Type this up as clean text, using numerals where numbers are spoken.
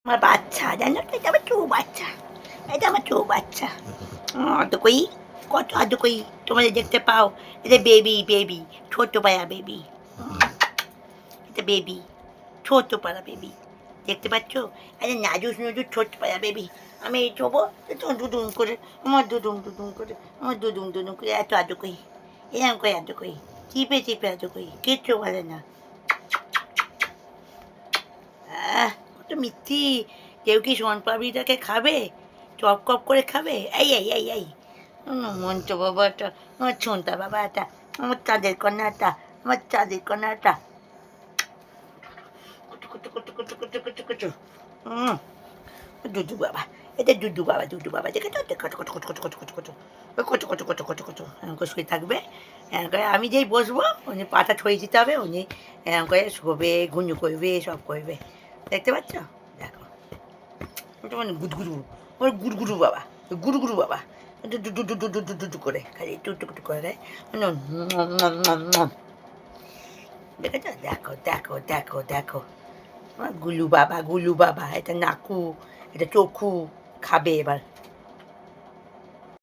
আমার বাচ্চা, জানো তো? এটা আমার চৌ বাচ্চা, এটা আমার চৌ বাচ্চা। অতকই, কত অতকই তোমাদের দেখতে পাও। এটা বেবি, বেবি, ছোট পায়া বেবি। এটা বেবি, ছোট পাড়া বেবি, দেখতে পাচ্ছ? আরে নাজুস নুজুস ছোট পাড়া বেবি। আমি এই ছোবো, এত দুদুম করে, আমার দুদুম দুদুম করে, আমার দুদুম দুদুম করে, এত আদুকই, এরকম করে আদুকই, চিপে চিপে আদুকই, কিচ্ছু বলে না। কত মিথ্যি। কেউ কি শনপাপড়িটাকে খাবে? চপ কপ করে খাবে? এই মন্টু বাবাটা, আমার ছোনতা বাবাটা, আমার চাঁদের কন্যাটা, আমার চাঁদের কন্যাটা। কুটু কুটু কুটু কুটু কুটু কুটু কুটু। হুম, দুদু বাবা, এটা দুদু বাবা, দুদু বাবা, দেখে তো? কত কত কত কত কত কত কত কত কত কত কত কত এরকম করে শুয়ে থাকবে। এরকম করে আমি যেই বসবো, উনি পাটা ছড়িয়ে দিতে হবে, উনি এরকম করে শোবে, ঘুঞ্জু করবে, সব করবে। দেখতে পাচ্ছ? দেখো, ওটা মানে গুদগুরু, ওর গুড়গুড়ু বাবা, গুড়গুড়ু বাবা, do do do do do do do do do করে খালি টুকটু টুকটু করে দেয়। মানে দেখেছ? দেখো দেখো দেখো দেখো, আমার গুলু বাবা, গুলু বাবা, এটা নাকু, এটা চোখু, খাবে এবার।